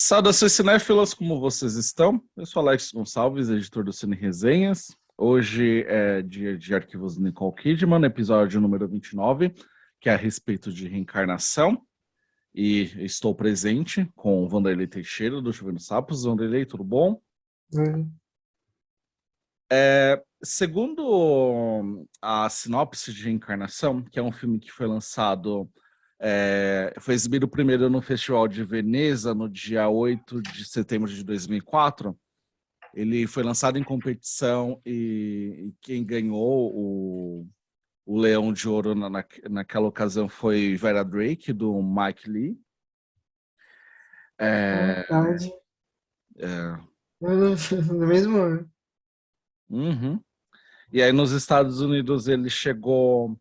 Saudações cinéfilas, como vocês estão? Eu sou Alex Gonçalves, editor do Cine Resenhas. Hoje é dia de Arquivos Nicole Kidman, episódio número 29, que é a respeito de reencarnação. E estou presente com o Vanderlei Teixeira, do Chovendo Sapos. Vanderlei, tudo bom? Segundo a sinopse de Reencarnação, que é um filme que foi lançado, foi exibido primeiro no Festival de Veneza, no dia 8 de setembro de 2004. Ele foi lançado em competição e quem ganhou o Leão de Ouro naquela ocasião foi Vera Drake, do Mike Lee. Verdade. É, No mesmo ano. uhum. E aí nos Estados Unidos ele chegou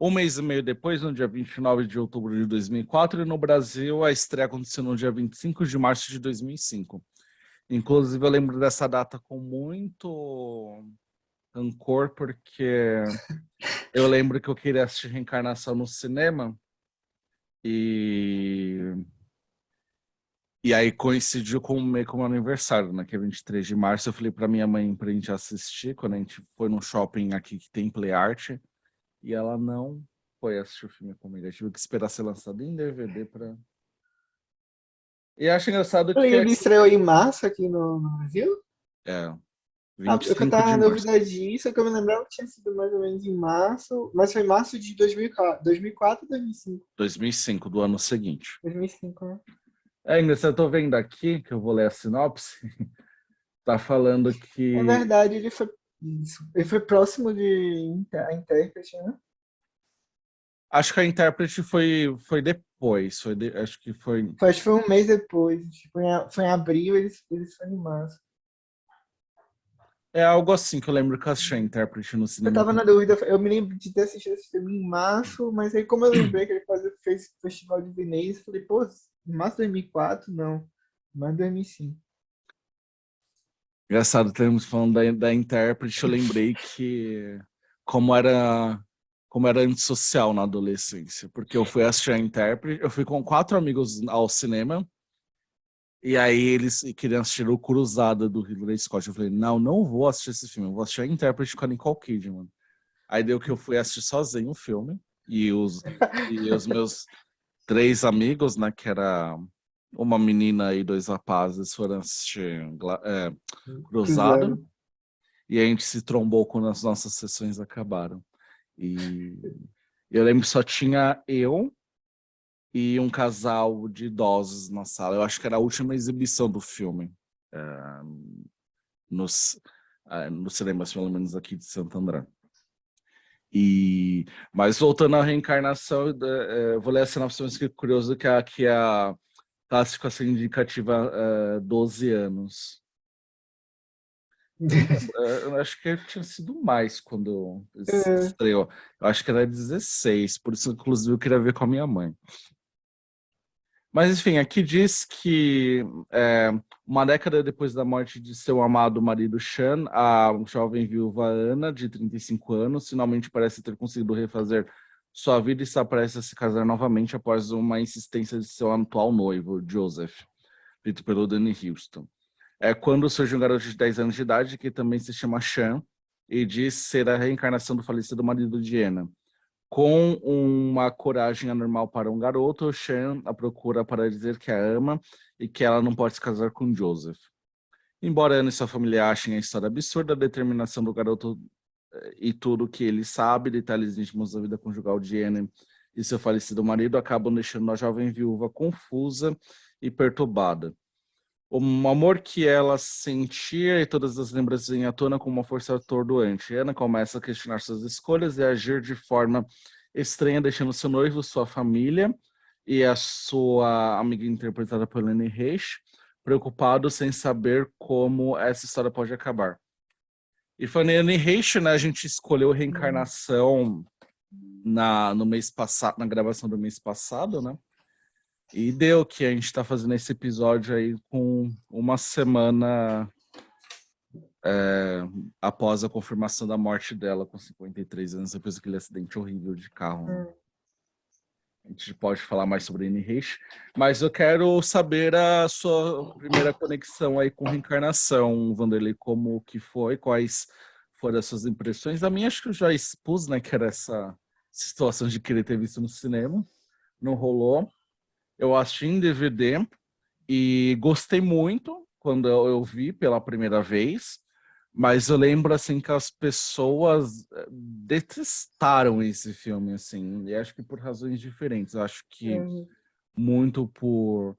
um mês e meio depois, no dia 29 de outubro de 2004, e no Brasil a estreia aconteceu no dia 25 de março de 2005. Inclusive eu lembro dessa data com muito rancor, porque eu lembro que eu queria assistir Reencarnação no cinema, e aí coincidiu com meio como aniversário, né, que é 23 de março. Eu falei para minha mãe pra gente assistir, quando a gente foi num shopping aqui que tem Play Art, e ela não foi assistir o filme comigo. Eu tive que esperar ser lançado em DVD pra... E acho engraçado que Ele estreou em março aqui no Brasil? é Eu 25 tava de na março. dúvida disso, que eu me lembrava que tinha sido mais ou menos em março, mas foi março de 2004 ou 2005? 2005, do ano seguinte. 2005, né? É engraçado, eu tô vendo aqui, que eu vou ler a sinopse, tá falando É que... verdade, ele foi próximo de a intérprete, né? Acho que a intérprete foi depois, acho que foi... Acho que foi um mês depois, tipo, foi em abril, eles foram em março. É algo assim que eu lembro que eu assisti a intérprete no Eu cinema. tava na dúvida, eu me lembro de ter assistido esse filme em março, mas aí como eu lembrei que ele fez o Festival de Veneza, eu falei, pô, em março de 2004? Não, mais 2005. Engraçado, termos falando da intérprete, eu lembrei que como era como era antissocial na adolescência, porque eu fui assistir a intérprete, eu fui com 4 amigos ao cinema, e aí eles queriam assistir o Cruzada do Ridley Scott. Eu falei, não, não vou assistir esse filme, eu vou assistir a intérprete com a Nicole Kidman. Aí deu que eu fui assistir sozinho o filme, e os meus 3 amigos, né, que era uma menina e 2 rapazes, foram assistir Cruzada. Cruzado. E a gente se trombou quando as nossas sessões acabaram. E eu lembro que só tinha eu e um casal de idosos na sala. Eu acho que era a última exibição do filme, é, nos, nos cinemas, pelo menos aqui de Santo André. Mas voltando à reencarnação, eu vou ler a sinopse, mas que curioso que a classificação indicativa 12 anos. Eu não lembro, eu acho que tinha sido mais quando É, estreou. Eu acho que era 16, por isso, inclusive, eu queria ver com a minha mãe. Mas, enfim, aqui diz que uma década depois da morte de seu amado marido Sean, a jovem viúva Ana, de 35 anos, finalmente parece ter conseguido refazer sua vida e está prestes a se casar novamente após uma insistência de seu atual noivo, Joseph, feito pelo Danny Houston. É quando surge um garoto de 10 anos de idade, que também se chama Sean, e diz ser a reencarnação do falecido marido de Anna. Com uma coragem anormal para um garoto, Sean a procura para dizer que a ama e que ela não pode se casar com Joseph. Embora Anna e sua família achem a história absurda, a determinação do garoto e tudo o que ele sabe, detalhes íntimos da vida conjugal de Anna e seu falecido marido, acabam deixando a jovem viúva confusa e perturbada. O amor que ela sentia e todas as lembranças em à tona com uma força atordoante. Ana começa a questionar suas escolhas e a agir de forma estranha, deixando seu noivo, sua família e a sua amiga interpretada por Lene Reich preocupados sem saber como essa história pode acabar. E foi Lene Reich, né? A gente escolheu Reencarnação no mês passado, na gravação do mês passado, né? E deu que a gente está fazendo esse episódio aí com uma semana após a confirmação da morte dela, com 53 anos, depois daquele acidente horrível de carro. Né? A gente pode falar mais sobre Anne Heche, mas eu quero saber a sua primeira conexão aí com reencarnação, Vanderlei, como que foi, quais foram as suas impressões. A minha acho que eu já expus, né, que era essa situação de querer ter visto no cinema, não rolou. Eu assisti em DVD e gostei muito quando eu vi pela primeira vez, mas eu lembro assim que as pessoas detestaram esse filme assim, e acho que por razões diferentes. Eu acho que É, muito por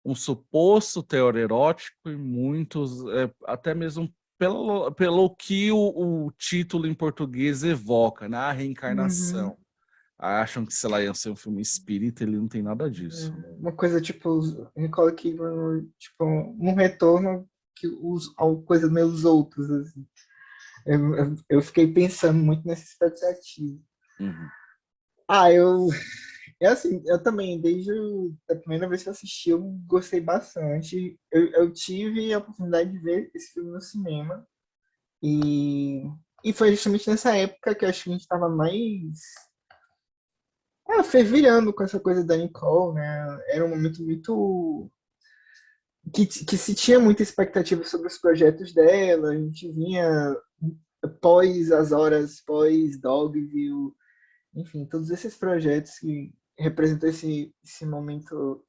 um suposto teor erótico e muitos até mesmo pelo que o título em português evoca, né? A uhum. reencarnação. Acham que, sei lá, ia ser um filme espírita, ele não tem nada disso. Uma coisa tipo, Nicole Kidman, tipo, um retorno que a coisa meio os outros, assim. Eu fiquei pensando muito nessa expectativa. Uhum. Ah, é assim, eu também, desde a primeira vez que eu assisti, eu gostei bastante. Eu tive a oportunidade de ver esse filme no cinema. E, e foi justamente nessa época que eu acho que a gente estava mais fervilhando com essa coisa da Nicole, né? Era um momento muito que se tinha muita expectativa sobre os projetos dela. A gente vinha pós as horas, pós Dogville, enfim, todos esses projetos que representam esse momento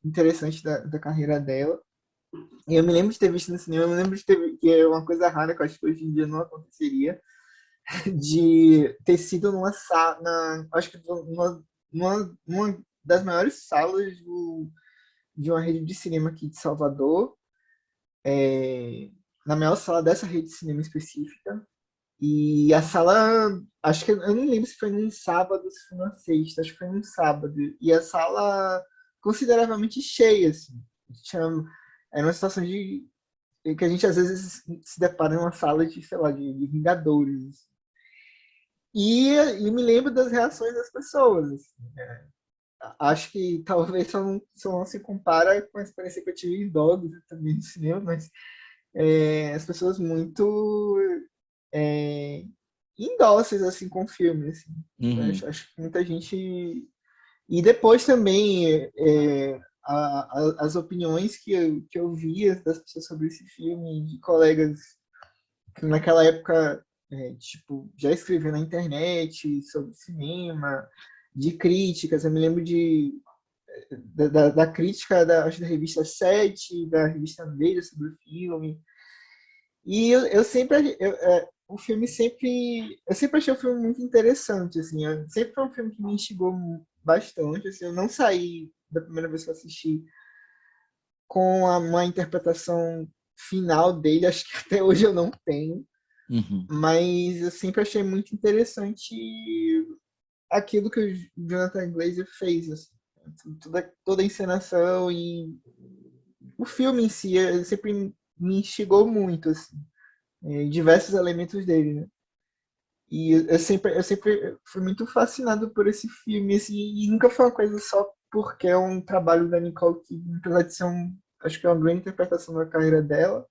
interessante da carreira dela. E eu me lembro de ter visto no cinema, eu me lembro de ter, que é uma coisa rara que eu acho que hoje em dia não aconteceria, de ter sido numa sala, acho que numa das maiores salas de uma rede de cinema aqui de Salvador, na maior sala dessa rede de cinema específica. E a sala, acho que eu não lembro se foi num sábado, se foi numa sexta, acho que foi num sábado. E a sala consideravelmente cheia, assim. Tinha, era uma situação de que a gente às vezes se depara numa sala de, sei lá, de Vingadores. E me lembro das reações das pessoas. Assim. Acho que talvez só não se compara com a experiência que eu tive em Dogs também no cinema, mas as pessoas muito é, indóceis assim com o filme. Assim. Uhum. Acho que muita gente. E depois também as opiniões que eu via das pessoas sobre esse filme, de colegas que naquela época tipo, já escreviam na internet sobre cinema, de críticas. Eu me lembro da crítica acho, da revista Sete, da revista Veja sobre o filme. E eu sempre. O filme sempre. Eu sempre achei o filme muito interessante, assim. Sempre foi um filme que me instigou bastante. Assim, eu não saí da primeira vez que eu assisti com uma interpretação final dele. Acho que até hoje eu não tenho. Uhum. Mas eu sempre achei muito interessante aquilo que o Jonathan Glazer fez. Assim. Toda a encenação e o filme em si sempre me instigou muito. Assim. Diversos elementos dele, né? E eu sempre fui muito fascinado por esse filme, assim, e nunca foi uma coisa só porque é um trabalho da Nicole Kidman, apesar de ser acho que é uma grande interpretação da carreira dela.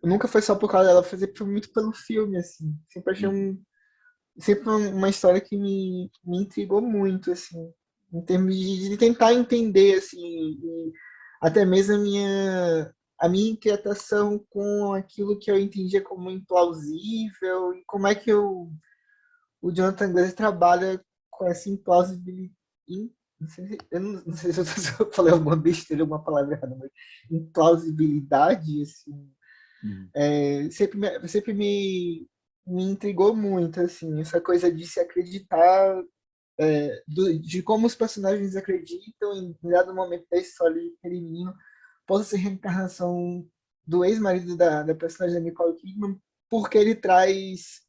Nunca foi só por causa dela, foi muito pelo filme, assim. Uhum. Sempre uma história que me intrigou muito, assim, em termos de tentar entender, assim, e até mesmo a minha inquietação com aquilo que eu entendia como implausível e como é que o Jonathan Glazer trabalha com essa implausibilidade. Não sei se eu falei alguma besteira, alguma palavra errada, mas implausibilidade, assim, Uhum. sempre me intrigou muito, assim, essa coisa de se acreditar, de como os personagens acreditam em dado momento da história de aquele menino possa ser reencarnação do ex-marido da personagem da Nicole Kidman, porque ele traz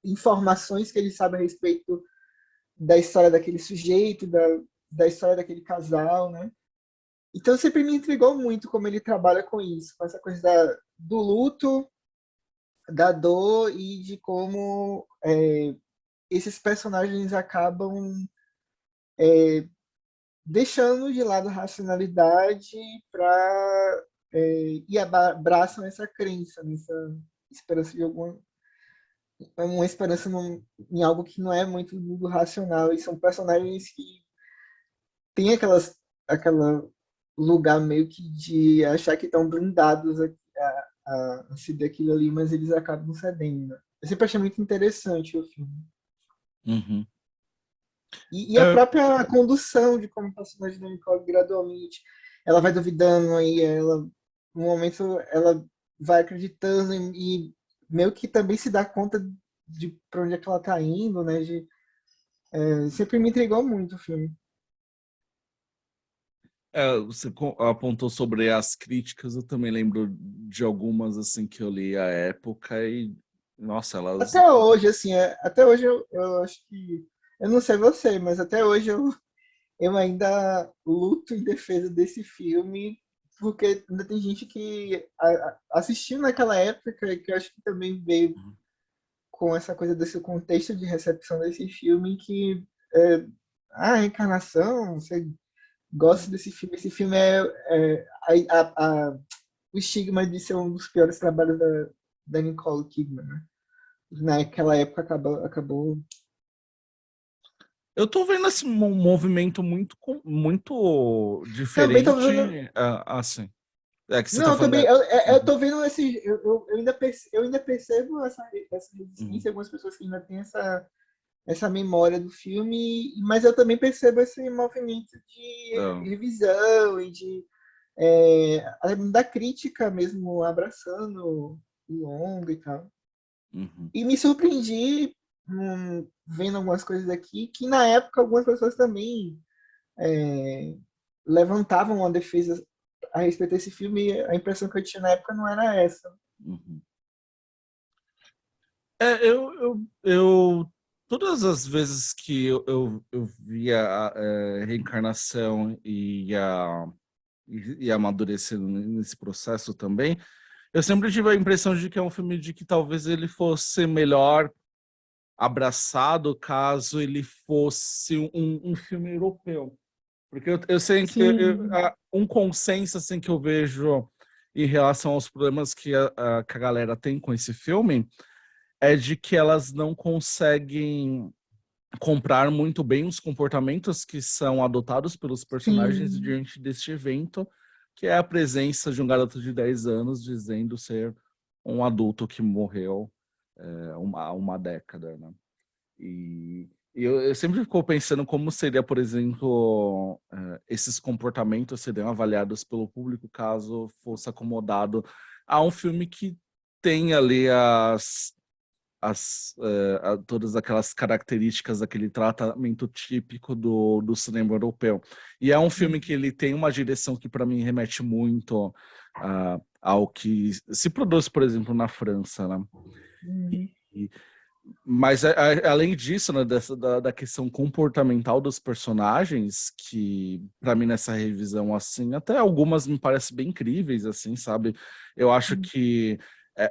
informações que ele sabe a respeito da história daquele sujeito, da história daquele casal, né? Então sempre me intrigou muito como ele trabalha com isso, com essa coisa do luto, da dor e de como esses personagens acabam deixando de lado a racionalidade para e abraçam essa crença, nessa esperança de alguma uma esperança em algo que não é muito do racional, e são personagens que têm aquela lugar meio que de achar que estão blindados a se daquilo ali, mas eles acabam cedendo. Né? Eu sempre achei muito interessante o filme. Uhum. E a própria condução de como o personagem da Nicole gradualmente, ela vai duvidando, aí ela, no momento, ela vai acreditando e meio que também se dá conta de pra onde é que ela tá indo, né? Sempre me intrigou muito o filme. Você apontou sobre as críticas, eu também lembro de algumas assim que eu li à época e, nossa, elas. Até hoje, assim, até hoje eu acho que. Eu não sei você, mas até hoje eu ainda luto em defesa desse filme, porque ainda tem gente que assistiu naquela época, que eu acho que também veio com essa coisa desse contexto de recepção desse filme, que é, a reencarnação, você gosta desse filme, esse filme o estigma de ser um dos piores trabalhos da Nicole Kidman, né? Naquela época acabou. Eu tô vendo esse movimento muito Também tô diferente, vendo. assim. É que você tá Não, falando. também, eu tô vendo esse. Eu ainda percebo essa Uhum, resistência, algumas pessoas que ainda têm essa memória do filme, mas eu também percebo esse movimento de uhum, revisão e da crítica mesmo, abraçando o longo e tal. uhum. E me surpreendi vendo algumas coisas aqui, que na época algumas pessoas também é, levantavam uma defesa a respeito desse filme, e a impressão que eu tinha na época não era essa. Uhum. Todas as vezes que eu via a reencarnação e amadurecendo nesse processo também, eu sempre tive a impressão de que é um filme de que talvez ele fosse melhor abraçado caso ele fosse um filme europeu. Porque eu sei que Sim, um consenso assim, que eu vejo em relação aos problemas que a galera tem com esse filme é de que elas não conseguem comprar muito bem os comportamentos que são adotados pelos personagens sim. diante deste evento, que é a presença de um garoto de 10 anos dizendo ser um adulto que morreu uma década, né? E eu sempre fico pensando como seria, por exemplo, esses comportamentos seriam avaliados pelo público caso fosse acomodado a um filme que tem ali todas aquelas características daquele tratamento típico do cinema europeu. E é um filme que ele tem uma direção que para mim remete muito ao que se produz, por exemplo, na França, né? Uhum. E, mas além disso, né, da questão comportamental dos personagens, que para mim nessa revisão assim, até algumas me parecem bem incríveis, assim, sabe? Eu acho que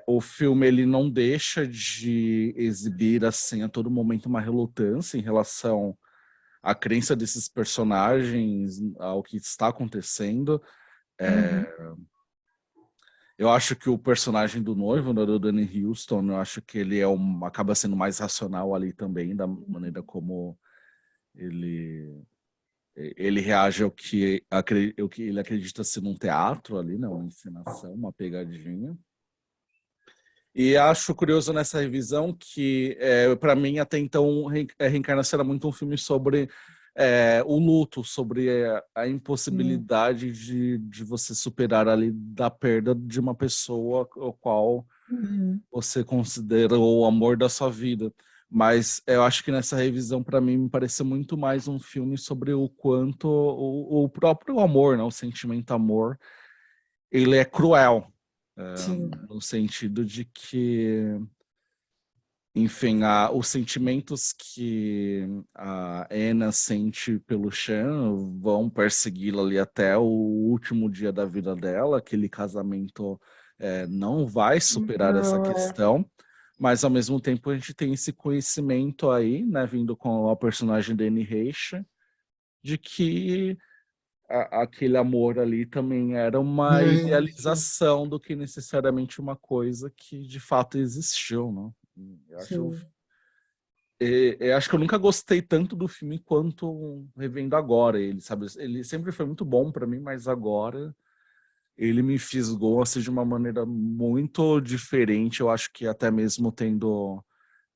o filme ele não deixa de exibir assim a todo momento uma relutância em relação à crença desses personagens, ao que está acontecendo. Uhum. Eu acho que o personagem do noivo, né, do Danny Houston, eu acho que ele acaba sendo mais racional ali também, da maneira como ele, ele reage ao que ele acredita ser um teatro ali, né, uma encenação, uma pegadinha. E acho curioso nessa revisão que, para mim, até então, Reencarnação era muito um filme sobre o luto, sobre a Sim. impossibilidade de você superar ali da perda de uma pessoa, o qual Uhum. você considerou o amor da sua vida. Mas eu acho que nessa revisão, para mim, me pareceu muito mais um filme sobre o quanto o próprio amor, né, o sentimento amor, ele é cruel, Sim. no sentido de que, enfim, os sentimentos que a Anna sente pelo Sean vão persegui-la ali até o último dia da vida dela. Aquele casamento não vai superar essa Não, questão, mas ao mesmo tempo a gente tem esse conhecimento aí, né, vindo com a personagem da Anne Heche, de que aquele amor ali também era uma é, sim. idealização do que necessariamente uma coisa que de fato existiu, não? Eu acho, Sim. eu acho que eu nunca gostei tanto do filme quanto revendo agora ele, sabe? Ele sempre foi muito bom para mim, mas agora ele me fisgou assim, de uma maneira muito diferente. Eu acho que até mesmo tendo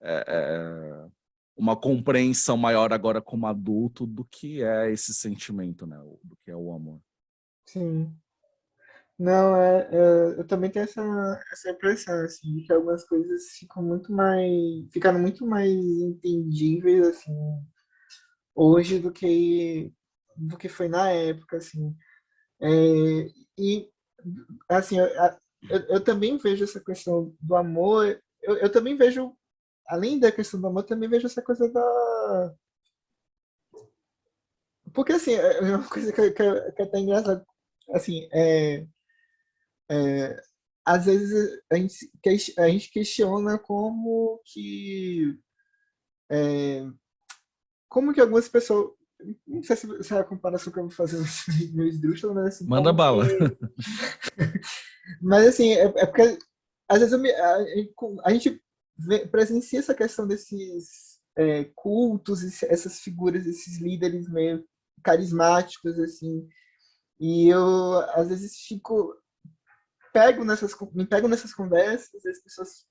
é, é, uma compreensão maior agora como adulto do que é esse sentimento, né? Do que é o amor. Sim. Não, eu também tenho essa impressão, assim, de que algumas coisas ficaram muito mais entendíveis, assim, hoje do que foi na época, assim. É, e, assim, eu também vejo essa questão do amor, eu também vejo, além da questão do amor, eu também vejo essa coisa da... Porque, assim, é uma coisa que é até engraçada, assim, às vezes a gente questiona como que algumas pessoas, não sei se é a comparação que eu vou fazer no esdrúxulo, mas assim, Manda bala. mas assim, é porque às vezes a gente presencia essa questão desses cultos, essas figuras, esses líderes meio carismáticos, assim, e eu às vezes me pego nessas conversas, as pessoas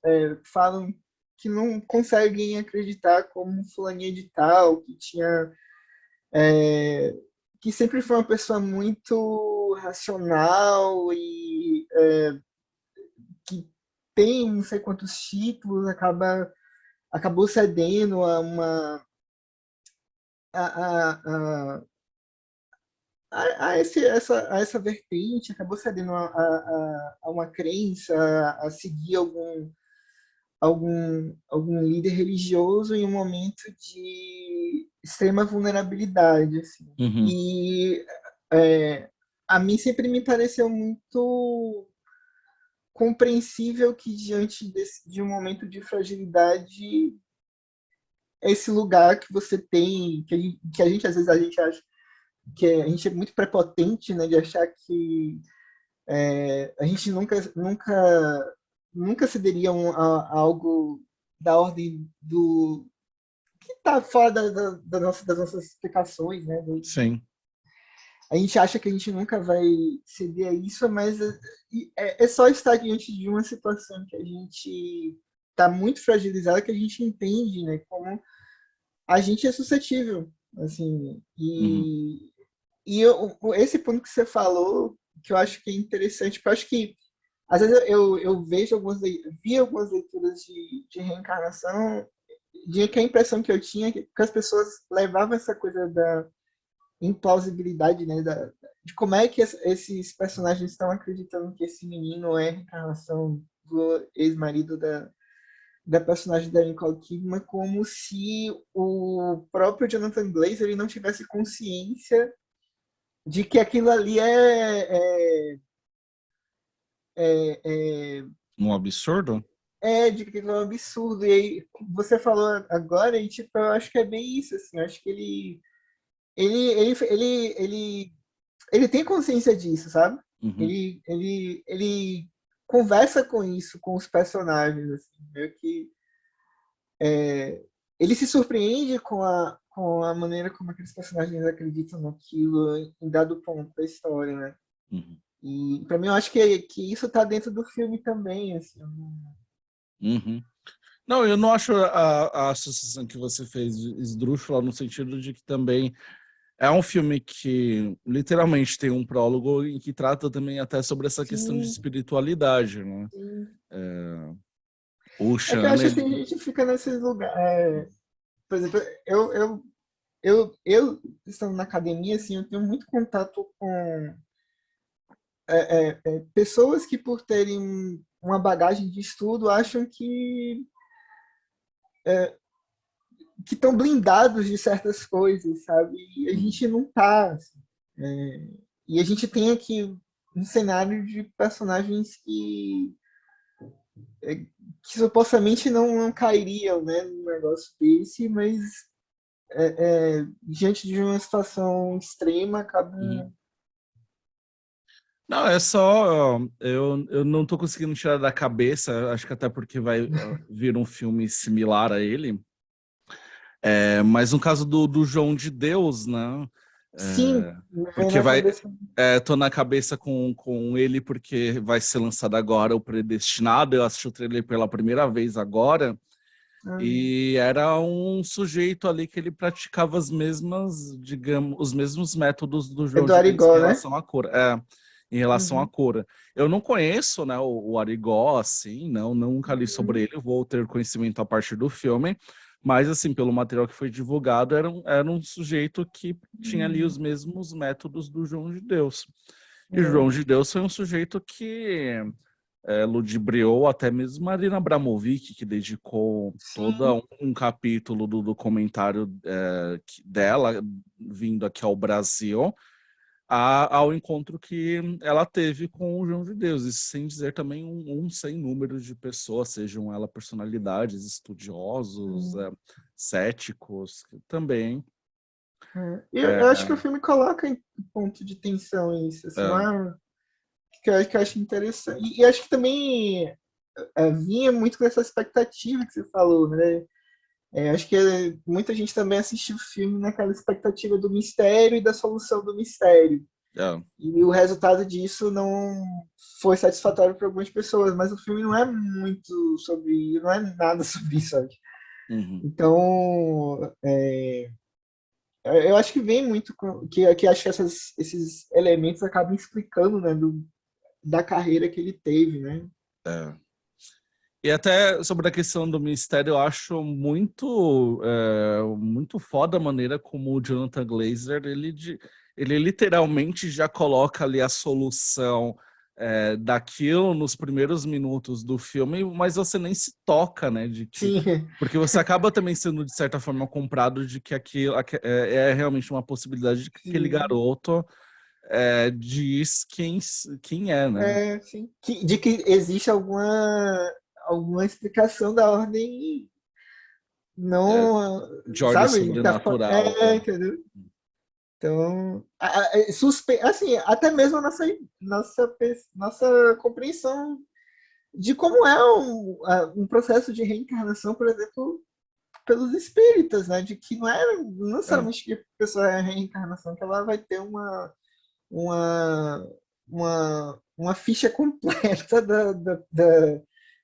falam que não conseguem acreditar como fulaninha de tal, que sempre foi uma pessoa muito racional e que tem não sei quantos títulos, acabou cedendo a, a, a essa vertente, acabou cedendo a uma crença, a seguir algum líder religioso em um momento de extrema vulnerabilidade, assim. Uhum. E é, a mim sempre me pareceu muito compreensível que diante de um momento de fragilidade, esse lugar que você tem, que a gente às vezes a gente acha que a gente é muito prepotente, né, de achar que a gente nunca cederia a algo da ordem do que está fora das nossas explicações, né? Sim. A gente acha que a gente nunca vai ceder a isso, mas é só estar diante de uma situação que a gente está muito fragilizada que a gente entende, né? Como a gente é suscetível, assim. Uhum. Esse ponto que você falou, que eu acho que é interessante, porque eu acho que às vezes eu vejo vi algumas leituras de reencarnação, de que a impressão que eu tinha é que as pessoas levavam essa coisa da implausibilidade, né, de como é que esses personagens estão acreditando que esse menino é a reencarnação do ex-marido da personagem da Nicole Kidman, como se o próprio Jonathan Glazer ele não tivesse consciência de que aquilo ali é Um absurdo? de que aquilo é um absurdo. E aí, você falou agora, e tipo, eu acho que é bem isso, assim, eu acho que ele, ele, ele, ele, ele tem consciência disso, sabe? Uhum. Ele conversa com isso, com os personagens, assim, meio que ele se surpreende com a maneira como aqueles personagens acreditam naquilo em dado ponto da história, né? Uhum. E para mim eu acho que isso tá dentro do filme também, assim. Uhum. Não, eu não acho a associação que você fez esdrúxula no sentido de que também é um filme que literalmente tem um prólogo e que trata também até sobre essa questão de Sim, espiritualidade, né? sim. O É que eu Sean, acho assim, a gente fica nesses lugares. Por exemplo, eu estando na academia, assim, eu tenho muito contato com pessoas que, por terem uma bagagem de estudo, acham que estão blindados de certas coisas, sabe? E a uhum, gente não tá. Assim. É, e a gente tem aqui um cenário de personagens que supostamente não cairiam, né, num negócio desse, mas diante de uma situação extrema uhum. acabam. Não, é só. Eu não tô conseguindo tirar da cabeça, acho que até porque vai vir um filme similar a ele. Mas no caso do João de Deus, né? Sim, É, me vem porque na vai. cabeça. Tô na cabeça com ele porque vai ser lançado agora o Predestinado. Eu assisti o trailer pela primeira vez agora. Ah, E era um sujeito ali que ele praticava as mesmas, digamos, os mesmos métodos do é João do de Deus em Arigó, né? relação à cura. Em relação à Uhum. cura. Eu não conheço, né, o Arigó, assim, não, nunca li sobre Uhum. ele, vou ter conhecimento a partir do filme, mas, assim, pelo material que foi divulgado, era um sujeito que tinha ali os Uhum. mesmos métodos do João de Deus. E o É. João de Deus foi um sujeito que ludibriou até mesmo Marina Abramovic, que dedicou todo Sim. um capítulo do documentário dela vindo aqui ao Brasil ao encontro que ela teve com o João de Deus, isso sem dizer também um sem número de pessoas, sejam elas personalidades, estudiosos, Hum. céticos, que também. É. Eu acho que o é, filme coloca em ponto de tensão isso, assim, é, lá, que eu acho interessante. E acho que também vinha muito com essa expectativa que você falou, né? Acho que muita gente também assistiu o filme naquela expectativa do mistério e da solução do mistério. é, E o resultado disso não foi satisfatório para algumas pessoas, mas o filme não é muito sobre, não é nada sobre isso, sabe? uhum, Então, eu acho que vem muito que acho que esses elementos acabam explicando, né, da carreira que ele teve, né? é. E até sobre a questão do mistério, eu acho muito foda a maneira como o Jonathan Glazer, ele literalmente já coloca ali a solução daquilo nos primeiros minutos do filme, mas você nem se toca, né, de que... Sim, Porque você acaba também sendo, de certa forma, comprado de que aquilo é realmente uma possibilidade de que aquele sim, garoto diz quem é, né? sim. De que existe alguma explicação da ordem É, não, de ordem sabe? sobrenatural. Entendeu? Então, assim, até mesmo a nossa compreensão de como é um processo de reencarnação, por exemplo, pelos espíritas, né? De que não É. necessariamente que a pessoa é a reencarnação, que ela vai ter uma, uma ficha completa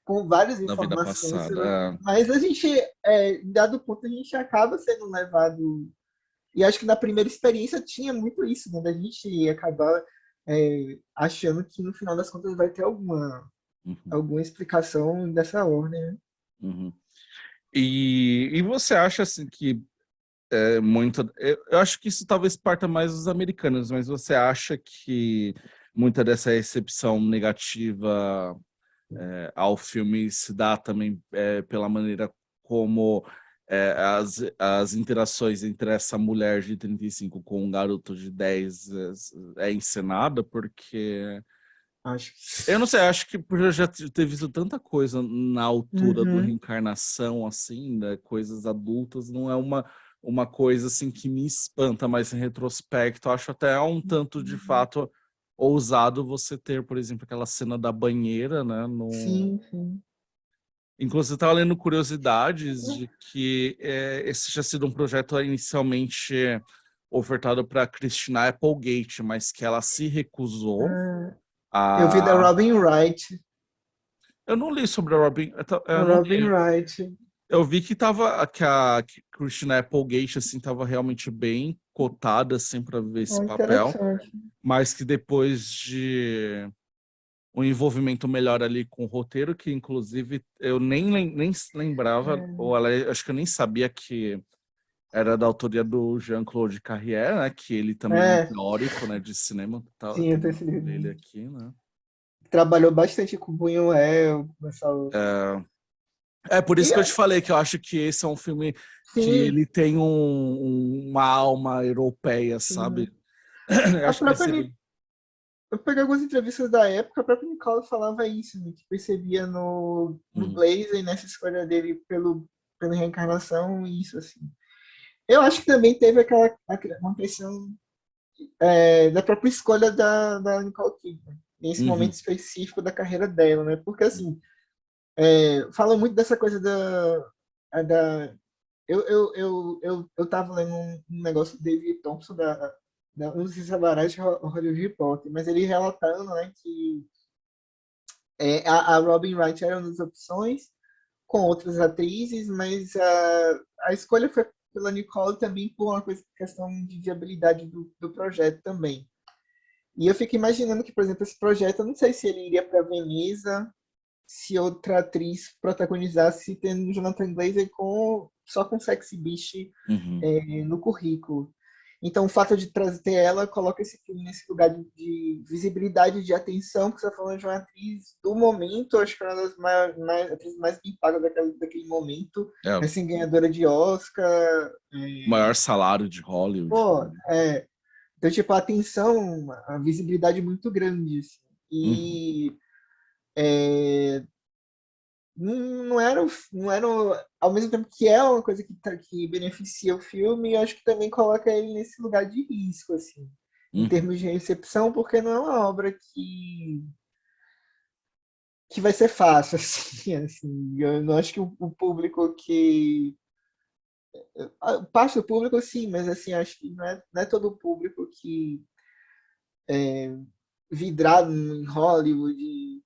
com várias Na vida informações, passada. mas a gente, em dado ponto, a gente acaba sendo levado. E acho que na primeira experiência tinha muito isso, né? Da gente acabar achando que no final das contas vai ter Uhum, alguma explicação dessa ordem, né? uhum. E você acha assim que muito. Eu acho que isso talvez parta mais dos americanos, mas você acha que muita dessa recepção negativa ao filme se dá também pela maneira como as interações entre essa mulher de 35 com um garoto de 10 é encenada? Porque Acho eu não que. sei, acho que por eu já ter visto tanta coisa na altura do Uhum, reencarnação, assim, né, coisas adultas, não é uma coisa assim que me espanta, mas em retrospecto, acho até um tanto de fato ousado você ter, por exemplo, aquela cena da banheira, né? No... sim, sim. Inclusive, eu estava lendo curiosidades de que esse tinha sido um projeto inicialmente ofertado para Christina Applegate, mas que ela se recusou Ah, eu vi da a Robin Wright. Eu não li sobre a Robin. Eu não Robin li. Wright. Eu vi que a Christina Applegate assim tava realmente bem cotada assim para ver esse papel, Interessante. mas que depois de um envolvimento melhor ali com o roteiro, que inclusive eu nem lembrava, ou acho que eu nem sabia que era da autoria do Jean-Claude Carrière, né? Que ele também é um É, teórico, né, de cinema. Tá, sim, eu tem tenho o esse livro dele livro. aqui, né? Trabalhou bastante com o Buñuel, com essa. Por E, isso que eu te falei que eu acho que esse é um filme que sim, ele tem uma alma europeia, sabe? sim. Eu A acho que vai própria ser bem. eu peguei algumas entrevistas da época, a própria Nicole falava isso, né, que percebia no Uhum, Blaze, nessa escolha dele pela reencarnação, e isso, assim. Eu acho que também teve uma questão da própria escolha da Nicole Kidman, nesse momento Uhum, específico da carreira dela, né? Porque, assim, fala muito dessa coisa da eu tava lendo um negócio do David Thompson, não sei se é Barrage ou Hollywood Reporter, mas ele relatando, né, que a Robin Wright era uma das opções, com outras atrizes, mas a escolha foi pela Nicole também por uma questão de viabilidade do projeto também. E eu fico imaginando que, por exemplo, esse projeto, eu não sei se ele iria para Veneza, se outra atriz protagonizasse tendo Jonathan Glazer só com Sexy Beast uhum, no currículo. Então, o fato de trazer ela coloca esse filme nesse lugar de visibilidade, de atenção, porque você está falando de uma atriz do momento, acho que é uma das atrizes mais bem pagas daquele momento, é, o recém-ganhadora de Oscar. maior salário de Hollywood. Pô, então, tipo, a atenção, a visibilidade muito grande. Assim. Uhum, E não era, ao mesmo tempo que é uma coisa que beneficia o filme, eu acho que também coloca ele nesse lugar de risco, assim, em uhum, termos de recepção, porque não é uma obra que vai ser fácil, assim. Eu não acho que o público que. Parte do público, sim, mas assim, acho que não é todo o público que vidrado em Hollywood,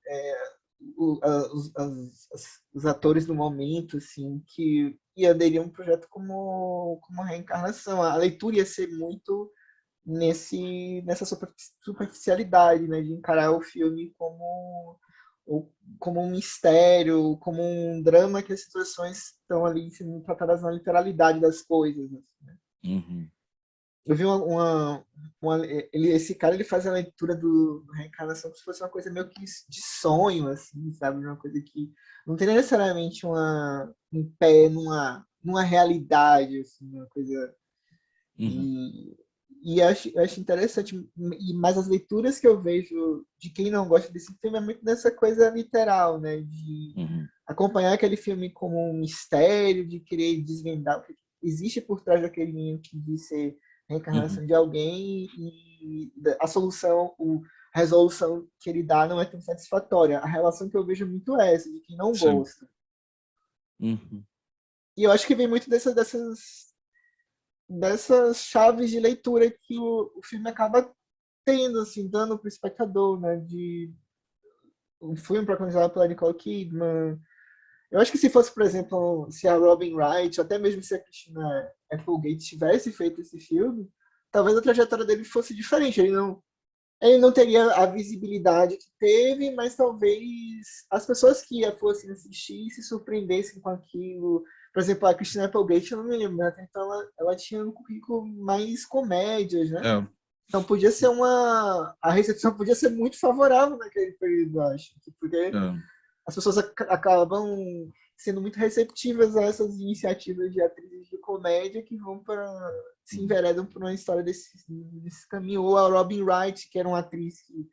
os atores do momento, assim, que ia aderir a um projeto como a reencarnação. A leitura ia ser muito nessa superficialidade, né, de encarar o filme como um mistério, como um drama que as situações estão ali sendo tratadas na literalidade das coisas. Assim, né? uhum. Eu vi esse cara ele faz a leitura do Reencarnação como se fosse uma coisa meio que de sonho, assim, sabe? Uma coisa que não tem necessariamente um pé numa realidade, assim, uma coisa. Uhum, E acho interessante, mas as leituras que eu vejo de quem não gosta desse filme é muito dessa coisa literal, né? De uhum, acompanhar aquele filme como um mistério, de querer desvendar o que existe por trás daquele menino que diz ser uhum. reencarnação de alguém e a solução, a resolução que ele dá não é tão satisfatória. A relação que eu vejo é muito essa, de quem não Sim. gosta. Uhum, E eu acho que vem muito dessas chaves de leitura que o filme acaba tendo, assim, dando para o espectador, né? De um filme protagonizado pela Nicole Kidman. Eu acho que se fosse, por exemplo, se a Robin Wright, ou até mesmo se a Christina Applegate tivesse feito esse filme, talvez a trajetória dele fosse diferente. Ele não teria a visibilidade que teve, mas talvez as pessoas que fossem assistir se surpreendessem com aquilo. Por exemplo, a Christina Applegate, eu não me lembro, né? Então ela tinha no currículo mais comédias, né? é, Então podia ser a recepção podia ser muito favorável naquele período, eu acho, porque é, as pessoas acabam sendo muito receptivas a essas iniciativas de atrizes de comédia que vão para se uhum, enveredam por uma história desse caminho. Ou a Robin Wright, que era uma atriz que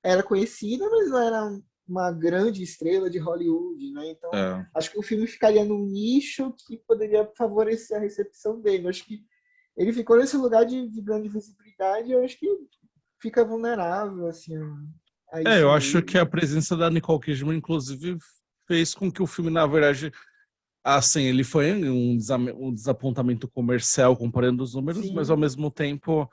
era conhecida, mas não era uma grande estrela de Hollywood, né? Então, é. acho que o filme ficaria num nicho que poderia favorecer a recepção dele. Eu acho que ele ficou nesse lugar de grande visibilidade, eu acho que fica vulnerável assim a É, isso eu acho que mesmo. a presença da Nicole Kidman, inclusive, fez com que o filme, na verdade, assim, ele foi um desapontamento comercial comparando os números, mas ao Sim, mesmo tempo,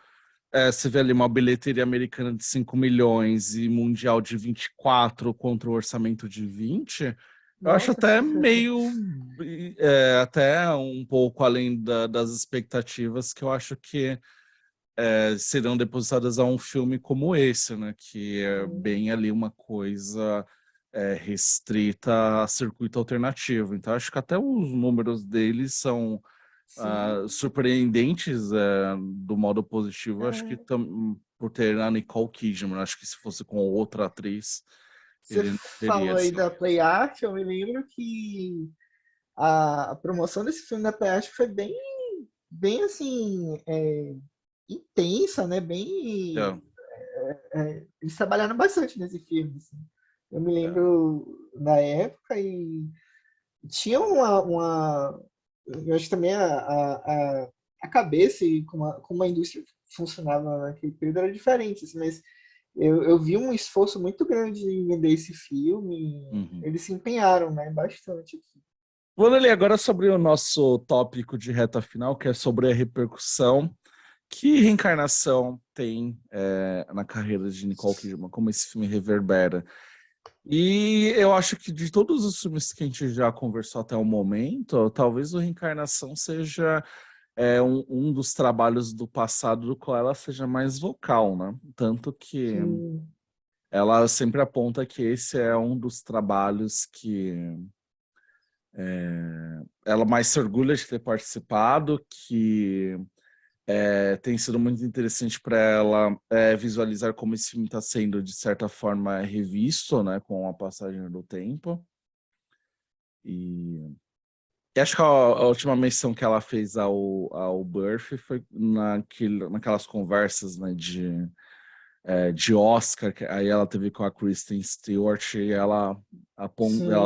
você vê ali uma bilheteria americana de 5 milhões e mundial de 24 contra o orçamento de 20. Eu acho nossa, até meio, até um pouco além das expectativas que eu acho que serão depositadas a um filme como esse, né? Que é sim, bem ali uma coisa restrita a circuito alternativo. Então, acho que até os números deles são sim. surpreendentes do modo positivo. Acho que É, por ter a Nicole Kidman, acho que se fosse com outra atriz, você ele não teria falou aí essa. da Play Art, eu me lembro que a promoção desse filme da Play Art foi bem assim, intensa, né? É, Eles trabalharam bastante nesse filme. Assim. Eu me é, lembro da época e tinha eu acho também a cabeça e como a indústria funcionava naquele período era diferente, assim, mas eu vi um esforço muito grande em vender esse filme. Uhum. Eles se empenharam, né, bastante aqui. Vou ler agora sobre o nosso tópico de reta final, que é sobre a repercussão que reencarnação tem na carreira de Nicole Kidman, como esse filme reverbera. E eu acho que de todos os filmes que a gente já conversou até o momento, talvez o Reencarnação seja um dos trabalhos do passado do qual ela seja mais vocal, né? Tanto que Sim, ela sempre aponta que esse é um dos trabalhos que ela mais se orgulha de ter participado, que tem sido muito interessante para ela visualizar como esse filme está sendo, de certa forma, revisto, né, com a passagem do tempo. E acho que a última menção que ela fez ao Birth foi naquelas conversas, né, de Oscar, que aí ela teve com a Kristen Stewart e ela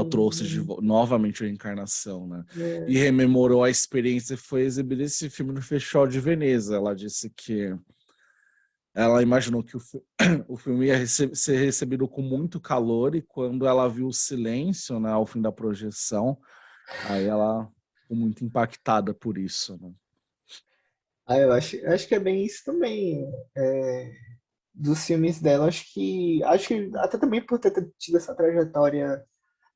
trouxe sim, novamente a reencarnação, né? E é, rememorou a experiência que foi exibir esse filme no Festival de Veneza. Ela disse que ela imaginou que o filme ia ser recebido com muito calor e quando ela viu o silêncio, né, ao fim da projeção, aí ela ficou muito impactada por isso, né? eu acho que é bem isso também. Dos filmes dela, acho que até também por ter tido essa trajetória,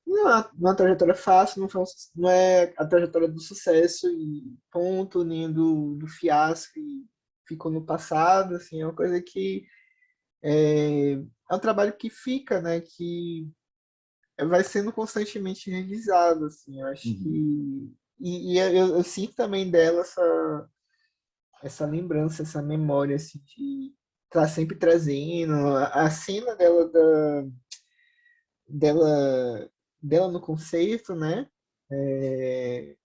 não é uma trajetória fácil, não é a trajetória do sucesso e ponto, nem do fiasco e ficou no passado, assim, é uma coisa que é um trabalho que fica, né, que vai sendo constantemente revisado, assim, eu acho Uhum. que eu sinto também dela essa lembrança, essa memória, assim, de estar sempre trazendo a cena dela, dela no concerto, né? É,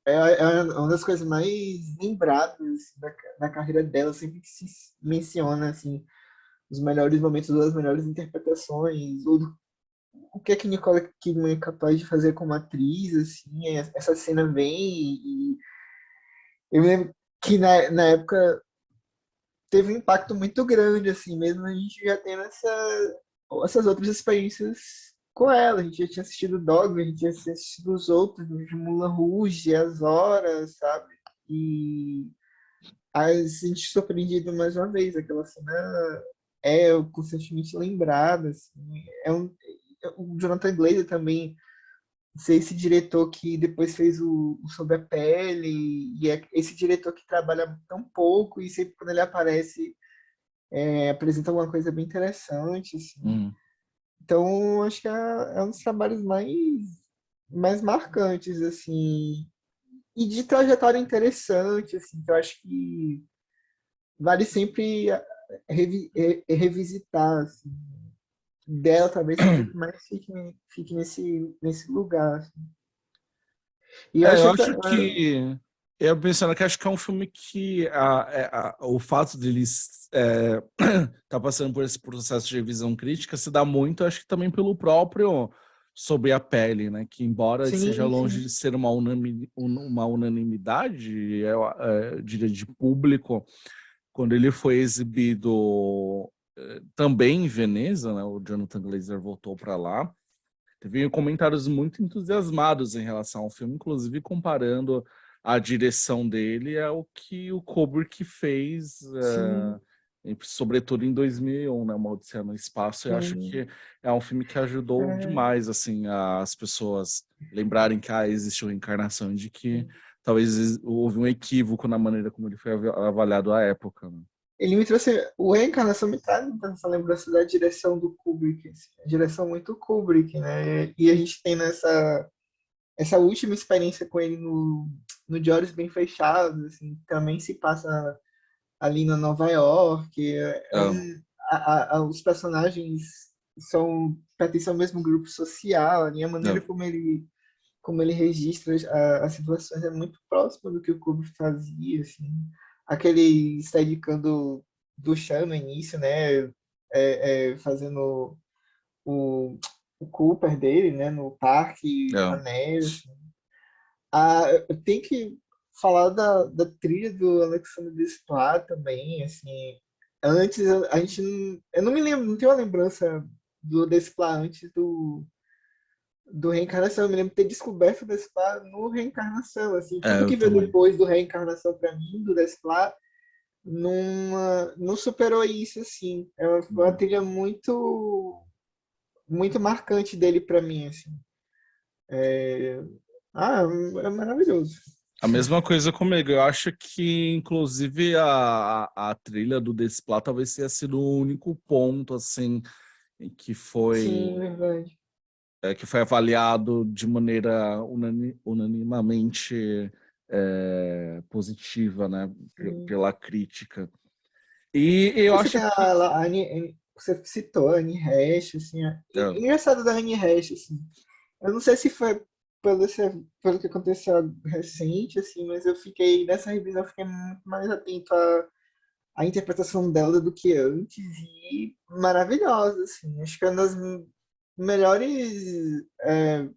é uma das coisas mais lembradas assim, da carreira dela, sempre que se menciona assim, os melhores momentos, as melhores interpretações, o que é que Nicole Kidman é capaz de fazer como atriz, assim, essa cena vem e eu me lembro que na época teve um impacto muito grande, assim, mesmo a gente já tendo essas outras experiências com ela. A gente já tinha assistido Dogma, a gente já tinha assistido os outros, de Moulin Rouge, As Horas, sabe? E a gente surpreendido mais uma vez, aquela cena é constantemente lembrada, assim. O Jonathan Glazer também, ser esse diretor que depois fez o Sobre a Pele, e é esse diretor que trabalha tão pouco e sempre quando ele aparece apresenta alguma coisa bem interessante, assim. Uhum. Então, acho que é um dos trabalhos mais marcantes, assim, e de trajetória interessante, assim, que eu acho que vale sempre revisitar, assim. Dela, talvez seja o que mais fique nesse lugar, assim. E eu Eu acho que acho que. Eu pensando que acho que é um filme que o fato deles tá passando por esse processo de revisão crítica se dá muito, acho que também pelo próprio Sobre a Pele, né? Que embora seja sim, longe sim, de ser uma unanimidade, eu diria, de público, quando ele foi exibido também em Veneza, né? O Jonathan Glazer voltou para lá. Teve comentários muito entusiasmados em relação ao filme, inclusive comparando a direção dele ao que o Kubrick fez, sim, sobretudo em 2001, né, Uma Odisseia no Espaço. Eu acho sim. que é um filme que ajudou É, demais assim as pessoas lembrarem que existiu reencarnação e de que talvez houve um equívoco na maneira como ele foi avaliado à época, né? ele me trouxe. O Reencarnação me traz então, essa lembrança da direção do Kubrick. Assim, a direção muito Kubrick, né? E a gente tem essa última experiência com ele no De Olhos Bem Fechados, assim, também se passa ali na Nova York. Ah, Os personagens pertencem ao mesmo grupo social, a maneira não. como ele registra as situações é muito próxima do que o Kubrick fazia, assim. Aquele Steadicam do Chan no início, né? Fazendo o, o Cooper dele, né? No parque, na Não. neve. Assim. Tem que falar da trilha do Alexandre Desplat também, assim, antes a gente eu não me lembro, não tenho uma lembrança do Desplat antes do Reencarnação. Eu me lembro de ter descoberto o Desplat no Reencarnação, assim, tudo Eu que veio também. depois do Reencarnação para mim, do Desplat, não superou isso, assim. Foi uma Uhum. trilha muito marcante dele para mim, assim. Ah, é maravilhoso. A mesma coisa comigo. Eu acho que, inclusive, a trilha do Desplat talvez tenha sido o único ponto, assim, em Sim, verdade. que foi avaliado de maneira unanimamente positiva, né, Sim. pela crítica. E eu Você acho tem que você citou a Annie Hash, assim, é, engraçado da Annie Hash, assim, eu não sei se foi pelo que aconteceu recente, assim, mas eu fiquei, nessa revisão, eu fiquei muito mais atento à interpretação dela do que antes, e maravilhosa, assim, acho que é uma das melhores, uma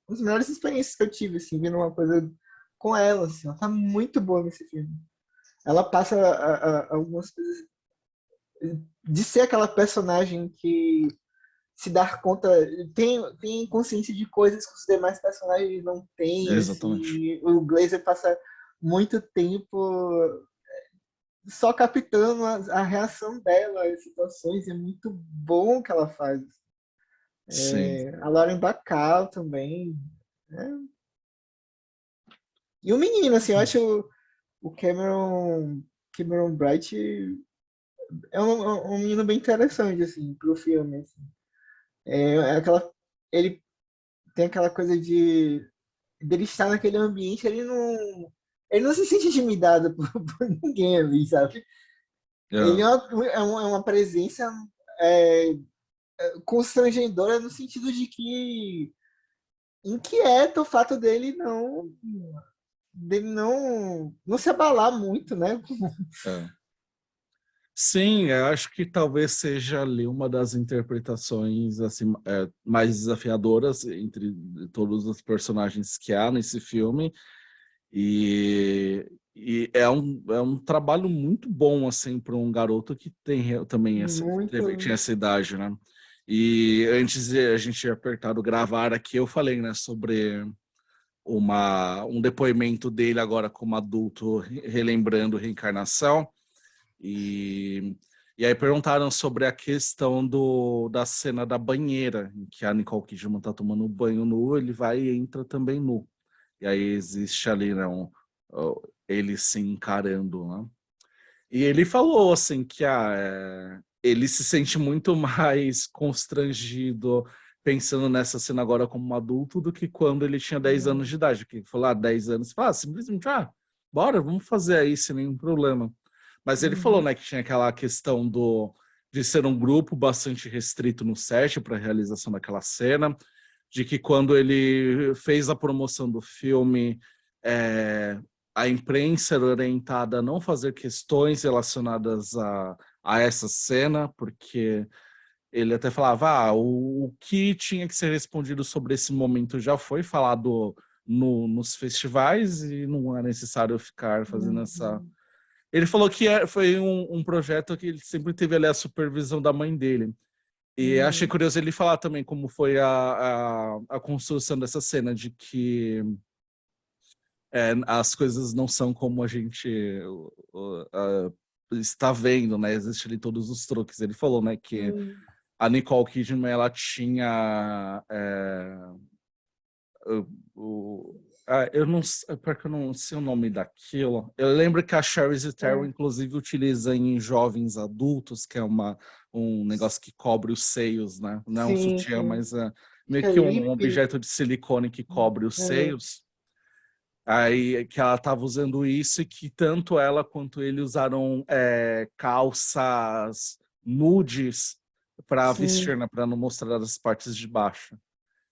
das melhores experiências que eu tive, assim, vendo uma coisa com ela, assim, ela tá muito boa nesse filme. Ela passa algumas coisas de ser aquela personagem que se dar conta, tem consciência de coisas que os demais personagens não têm, exatamente. assim, o Glazer passa muito tempo só captando a reação dela às situações, é muito bom o que ela faz. Sim. A Lauren Bacall também, né? E o menino, assim, eu acho o Cameron Bright é um menino bem interessante, assim, pro filme, assim. Ele tem aquela coisa de dele estar naquele ambiente, ele não se sente intimidado por ninguém ali, sabe? Ele É, é uma presença é, constrangedora no sentido de que inquieta o fato dele não se abalar muito, né? é. Sim, eu acho que talvez seja ali uma das interpretações assim, mais desafiadoras entre todos os personagens que há nesse filme. E é um trabalho muito bom assim para um garoto que tem também tinha Muito. essa idade, né? E antes de a gente apertar o gravar aqui, eu falei, né, sobre um depoimento dele agora como adulto, relembrando reencarnação. E, e aí perguntaram sobre a questão da cena da banheira, em que a Nicole Kidman tá tomando um banho nu, ele vai e entra também nu. E aí existe ali, né, ele se encarando, né? E ele falou, assim, que ele se sente muito mais constrangido pensando nessa cena agora como um adulto do que quando ele tinha 10 anos de idade. Porque ele falou, 10 anos, fala, simplesmente, bora, vamos fazer aí sem nenhum problema. Mas ele falou, Uhum, né, que tinha aquela questão de ser um grupo bastante restrito no set para a realização daquela cena, de que quando ele fez a promoção do filme, é, a imprensa era orientada a não fazer questões relacionadas a essa cena, porque ele até falava, o que tinha que ser respondido sobre esse momento já foi falado nos festivais e não é necessário ficar fazendo essa. uhum, Ele falou que foi um projeto que ele sempre teve ali a supervisão da mãe dele. E achei uhum, curioso ele falar também como foi a construção dessa cena, de que as coisas não são como a gente está vendo, né? Existem ali todos os truques. Ele falou, né, que sim. a Nicole Kidman, ela tinha eu não sei, porque eu não sei o nome daquilo. Eu lembro que a Charlize Theron, É, inclusive, utiliza em jovens adultos, que é um negócio que cobre os seios, né? Não é um sim, sutiã, sim. mas é Acho meio que é que um lip. objeto de silicone que cobre os É, seios. Aí que ela estava usando isso e que tanto ela quanto ele usaram calças nudes para vestir, sim. né? Para não mostrar as partes de baixo.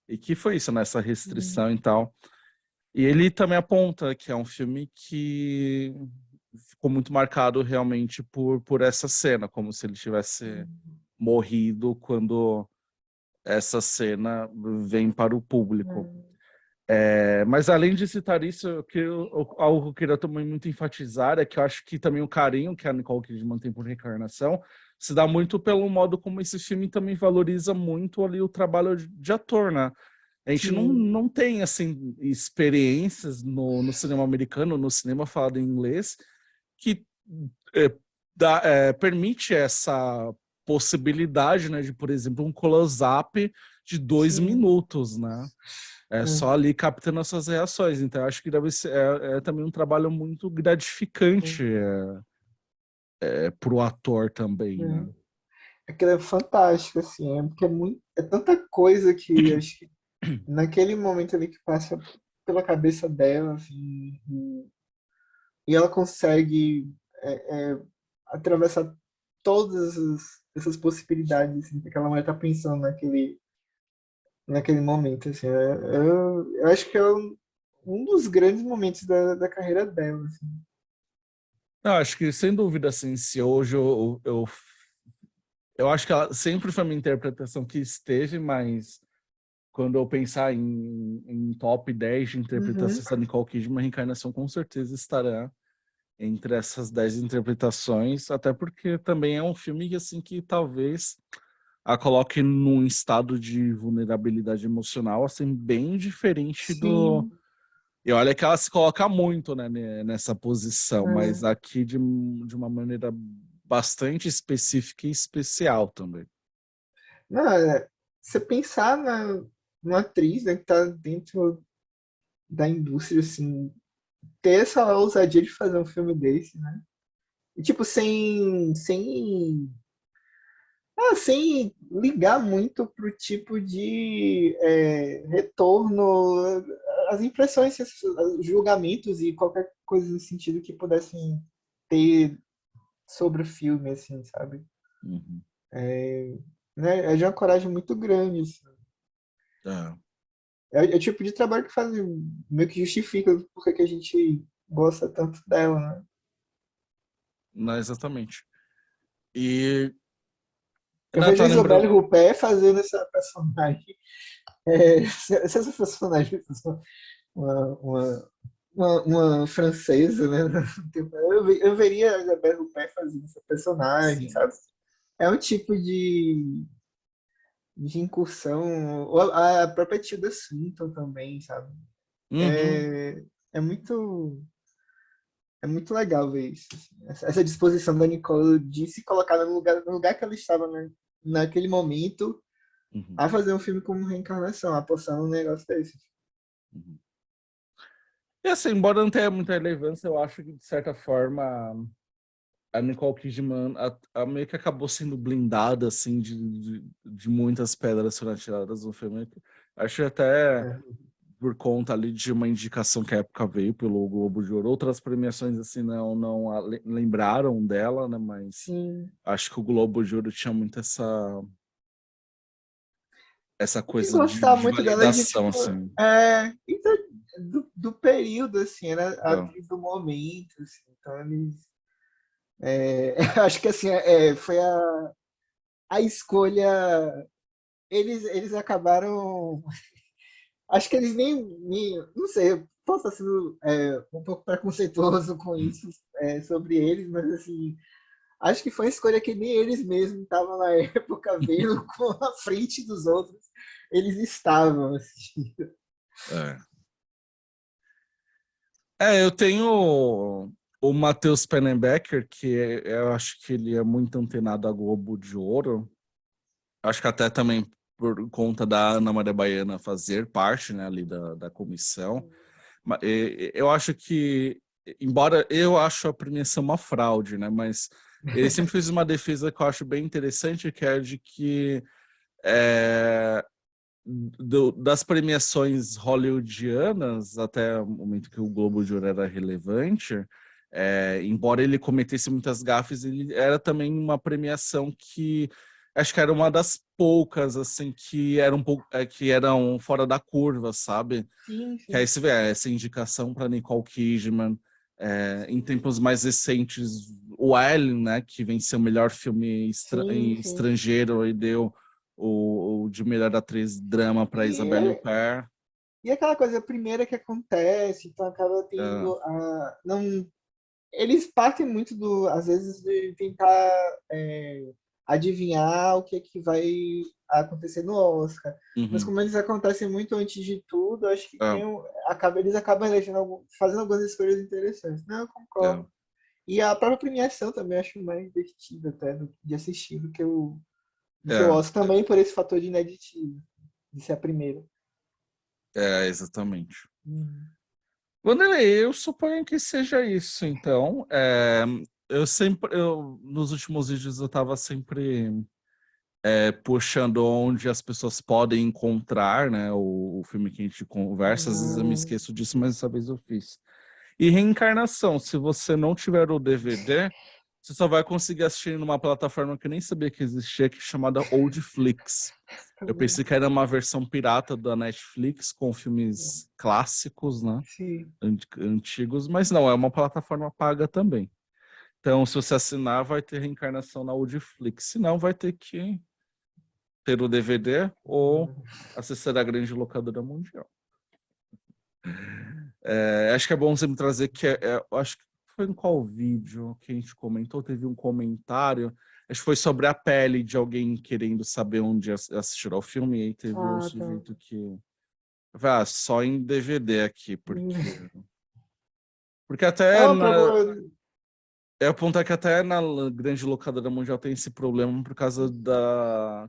E que foi isso, nessa restrição e tal. E ele também aponta que é um filme que ficou muito marcado realmente por essa cena, como se ele tivesse morrido quando essa cena vem para o público. Mas além de citar isso, algo que eu queria também muito enfatizar é que eu acho que também o carinho que a Nicole Kidman tem por Reencarnação se dá muito pelo modo como esse filme também valoriza muito ali o trabalho de ator, né? A gente Sim. não tem, assim, experiências no cinema americano, no cinema falado em inglês, que permite essa possibilidade, né, de, por exemplo, um close-up de 2 minutos, né? É É, só ali captando as suas reações. Então, eu acho que deve ser também um trabalho muito gratificante para o ator também, né? é. Aquilo é fantástico, assim, porque é tanta coisa que acho que naquele momento ali que passa pela cabeça dela, assim, e ela consegue atravessar todas essas possibilidades assim, que aquela mulher tá pensando naquele momento, assim. Eu acho que é um dos grandes momentos da carreira dela, assim. Não, acho que, sem dúvida, assim, se hoje eu acho que ela sempre foi uma interpretação que esteve, mas quando eu pensar em top 10 de Uhum, interpretações da Nicole Kidman, a Reencarnação com certeza estará entre essas 10 interpretações, até porque também é um filme que, assim, que talvez a coloque num estado de vulnerabilidade emocional, assim, bem diferente do... sim, E olha que ela se coloca muito, né, nessa posição, mas é. aqui de uma maneira bastante específica e especial também. Não, você pensar numa atriz, né, que tá dentro da indústria, assim, ter essa ousadia de fazer um filme desse, né? E, tipo, sem ligar muito pro tipo de retorno, as impressões, os julgamentos e qualquer coisa no sentido que pudessem ter sobre o filme, assim, sabe? Uhum. Né? É de uma coragem muito grande, assim. É, É o tipo de trabalho que faz, meio que justifica porque que a gente gosta tanto dela, né? não, exatamente. E, Eu né, vejo a tá Isabelle lembrando... Huppert fazendo essa personagem. Se essa personagem fosse uma, uma, uma francesa, né? Eu veria a Isabelle Huppert fazendo essa personagem, Sim. sabe? É um tipo de incursão, ou a própria Tilda Swinton também, sabe? Uhum. É, é muito é muito legal ver isso, assim. Essa disposição da Nicole de se colocar no lugar que ela estava, né, naquele momento, Uhum. a fazer um filme como Reencarnação, apostar num negócio desse. Uhum. E assim, embora não tenha muita relevância, eu acho que, de certa forma, a Nicole Kidman a meio que acabou sendo blindada, assim, de muitas pedras foram atiradas no filme. Acho até É. por conta ali de uma indicação que a época veio pelo Globo de Ouro. Outras premiações, assim, não lembraram dela, né? Mas Sim. acho que o Globo de Ouro tinha muito essa E coisa gostar de muito dela de, validação, tipo, assim. então, do período, assim, era a Então, atriz do momento, assim, então eles, acho que, assim, foi a escolha, eles acabaram, acho que eles nem não sei, eu posso estar sendo um pouco preconceituoso com isso, sobre eles, mas, assim, acho que foi uma escolha que nem eles mesmos estavam na época vendo com a frente dos outros, eles estavam, assim. é. Eu tenho o Matheus Pennebecker, que eu acho que ele é muito antenado a Globo de Ouro. Acho que até também por conta da Ana Maria Baiana fazer parte, né, ali da comissão. Eu acho que, embora eu acho a premiação uma fraude, né, mas ele sempre fez uma defesa que eu acho bem interessante, que é de que é, das premiações hollywoodianas, até o momento que o Globo de Ouro era relevante, embora ele cometesse muitas gafes, ele era também uma premiação que acho que era uma das poucas assim que eram um pouco que eram fora da curva, sabe? Sim, Que aí sim. você vê essa indicação para Nicole Kidman. Em tempos mais recentes, o Ellen, né, que venceu o melhor filme Sim, sim. estrangeiro e deu o de melhor atriz drama para E Isabelle Huppert. E aquela coisa, a primeira que acontece, então acaba É, tendo a. Não, eles partem muito do, às vezes, de tentar adivinhar o que é que vai acontecer no Oscar. Mas uhum, como eles acontecem muito antes de tudo, acho que é, eles acabam elegendo fazendo algumas escolhas interessantes. Não, eu é, concordo. E a própria premiação também acho mais divertida até de assistir do que o é, Oscar também por esse fator de ineditismo, de ser a primeira. exatamente. Hum. Vanderlei, eu suponho que seja isso, então. Nos últimos vídeos eu estava sempre puxando onde as pessoas podem encontrar, né, o filme que a gente conversa. Às vezes eu me Ah, esqueço disso, mas dessa vez eu fiz. E Reencarnação, se você não tiver o DVD, você só vai conseguir assistir numa plataforma que eu nem sabia que existia, que é chamada Oldflix. Eu também. pensei que era uma versão pirata da Netflix com filmes clássicos, né? Sim. Antigos, mas não, é uma plataforma paga também. Então, se você assinar, vai ter Reencarnação na Audiflix. Se não, vai ter que ter o DVD ou acessar a grande locadora mundial. Acho que é bom você me trazer acho que foi em qual vídeo que a gente comentou, teve um comentário, acho que foi sobre a pele de alguém querendo saber onde assistir ao filme, e aí teve o Ah, tá. sujeito que só em DVD aqui, porque até Não, é apontar que até na grande locadora mundial tem esse problema por causa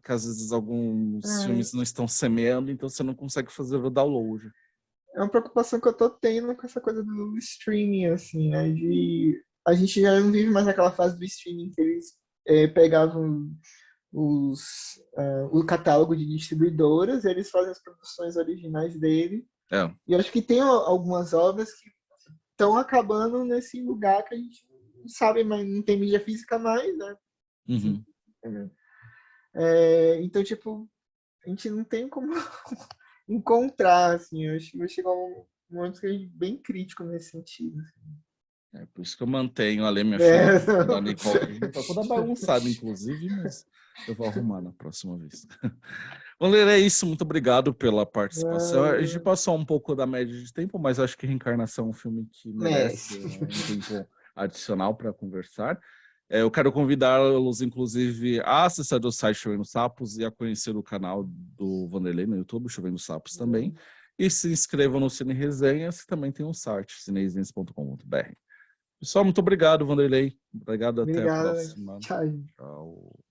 que às vezes alguns filmes não estão semeando, então você não consegue fazer o download. é uma preocupação que eu tô tendo com essa coisa do streaming, assim, né? A gente já não vive mais aquela fase do streaming que eles pegavam o catálogo de distribuidoras, eles fazem as produções originais dele. É. E eu acho que tem algumas obras que estão acabando nesse lugar que a gente não sabe, mas não tem mídia física mais, né? Assim, Uhum. então, tipo, a gente não tem como encontrar, assim. Eu acho que vai chegar um momento que a gente é bem crítico nesse sentido. É por isso que eu mantenho ali, minha filha É, da Nicole Kidman, tá toda bagunçada, inclusive, mas eu vou arrumar na próxima vez. Valer, é isso, muito obrigado pela participação. A gente não, passou um pouco da média de tempo, mas acho que Reencarnação é um filme que merece merece. um tempo adicional para conversar. Eu quero convidá-los, inclusive, a acessar o site Chovendo Sapos e a conhecer o canal do Vanderlei no YouTube, Chovendo Sapos também. E se inscrevam no Cine Resenhas, que também tem um site, cineresenhas.com.br. Pessoal, muito obrigado, Vanderlei. Obrigado, até a Obrigado. próxima. Tchau. Tchau.